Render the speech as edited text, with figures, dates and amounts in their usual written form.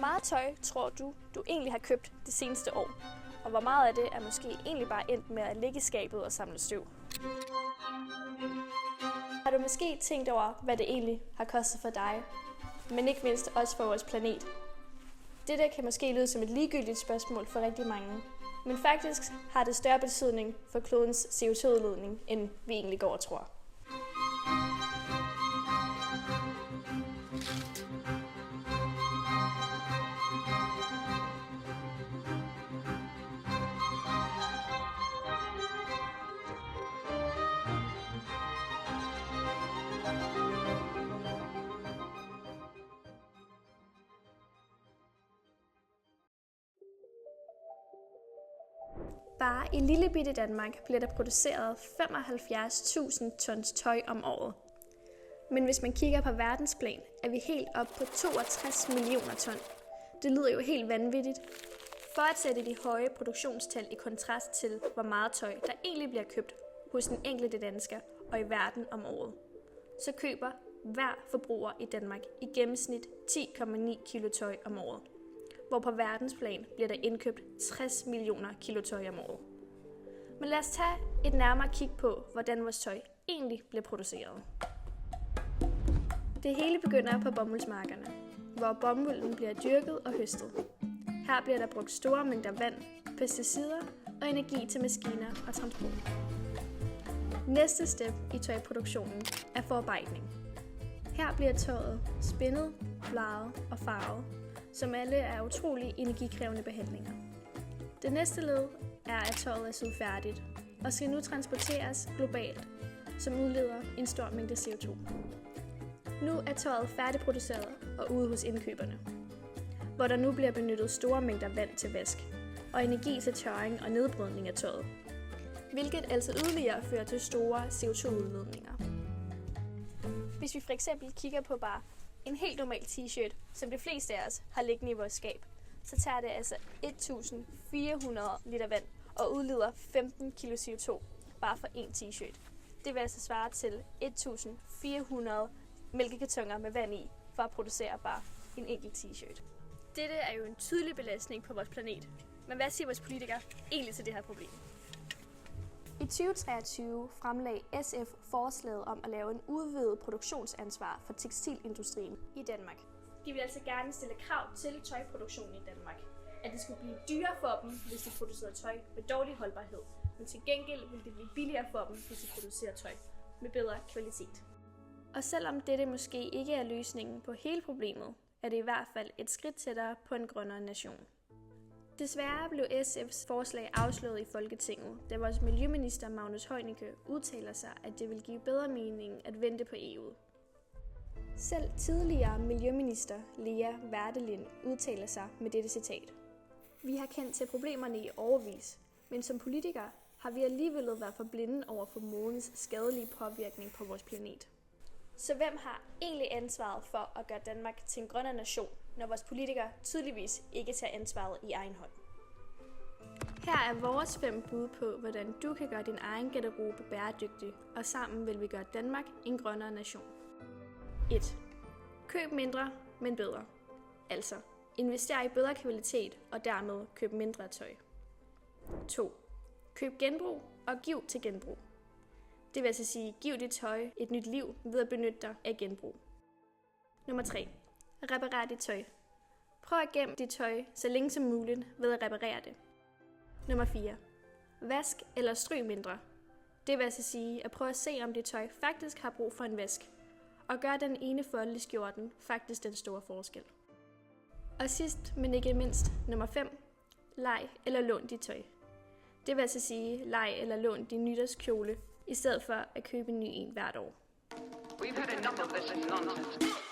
meget tøj tror du egentlig har købt det seneste år? Og hvor meget af det er måske egentlig bare endt med at ligge i skabet og samle støv? Har du måske tænkt over, hvad det egentlig har kostet for dig, men ikke mindst også for vores planet? Dette kan måske lyde som et ligegyldigt spørgsmål for rigtig mange, men faktisk har det større betydning for klodens CO2-udledning, end vi egentlig går og tror. Bare i lillebitte Danmark bliver der produceret 75.000 tons tøj om året. Men hvis man kigger på verdensplan, er vi helt op på 62 millioner ton. Det lyder jo helt vanvittigt. For at sætte de høje produktionstal i kontrast til, hvor meget tøj, der egentlig bliver købt hos den enkelte dansker og i verden om året, så køber hver forbruger i Danmark i gennemsnit 10,9 kilo tøj om året, hvor på verdensplan bliver der indkøbt 60 millioner kilo tøj om året. Men lad os tage et nærmere kig på, hvordan vores tøj egentlig bliver produceret. Det hele begynder på bomuldsmarkerne, hvor bomulden bliver dyrket og høstet. Her bliver der brugt store mængder vand, pesticider og energi til maskiner og transport. Næste step i tøjproduktionen er forarbejdning. Her bliver tøjet spindet, bleget og farvet, som alle er utrolig energikrævende behandlinger. Det næste led er, at tøjet er syet færdigt og skal nu transporteres globalt, som udleder en stor mængde CO2. Nu er tøjet færdigproduceret og ude hos indkøberne, hvor der nu bliver benyttet store mængder vand til vask og energi til tørring og nedbrydning af tøjet, hvilket altså yderligere fører til store CO2-udledninger. Hvis vi for eksempel kigger på bare en helt normal t-shirt, som de fleste af os har liggende i vores skab, så tager det altså 1400 liter vand og udleder 15 kg CO2 bare for en t-shirt. Det vil altså svare til 1400 mælkekartoner med vand i for at producere bare en enkelt t-shirt. Dette er jo en tydelig belastning på vores planet. Men hvad siger vores politikere egentlig til det her problem? I 2023 fremlagde SF forslaget om at lave en udvidet produktionsansvar for tekstilindustrien i Danmark. De vil altså gerne stille krav til tøjproduktionen i Danmark. At det skulle blive dyrere for dem, hvis de producerede tøj med dårlig holdbarhed, men til gengæld vil det blive billigere for dem, hvis de producerer tøj med bedre kvalitet. Og selvom dette måske ikke er løsningen på hele problemet, er det i hvert fald et skridt tættere på en grønnere nation. Desværre blev SF's forslag afslået i Folketinget, da vores miljøminister Magnus Heunicke udtaler sig, at det vil give bedre mening at vente på EU. Selv tidligere miljøminister Lea Werdelin udtaler sig med dette citat. Vi har kendt til problemerne i årevis, men som politikere har vi alligevel været for blinde over for modens skadelige påvirkning på vores planet. Så hvem har egentlig ansvaret for at gøre Danmark til en grønnere nation, når vores politikere tydeligvis ikke tager ansvaret i egen hånd? Her er vores 5 bud på, hvordan du kan gøre din egen garderobe bæredygtig, og sammen vil vi gøre Danmark en grønnere nation. 1. Køb mindre, men bedre. Altså, invester i bedre kvalitet og dermed køb mindre tøj. 2. Køb genbrug og giv til genbrug. Det vil altså sige, giv dit tøj et nyt liv ved at benytte dig af genbrug. Nummer 3. Reparer dit tøj. Prøv at gemme dit tøj så længe som muligt ved at reparere det. Nummer 4. Vask eller stryg mindre. Det vil altså sige at prøve at se, om dit tøj faktisk har brug for en vask, og gør den ene folde i skjorten faktisk den store forskel. Og sidst, men ikke mindst, nummer 5. Leg eller lån dit tøj. Det vil altså sige, leg eller lån din nytårskjole, i stedet for at købe en ny en hvert år. We've had enough of this nonsense.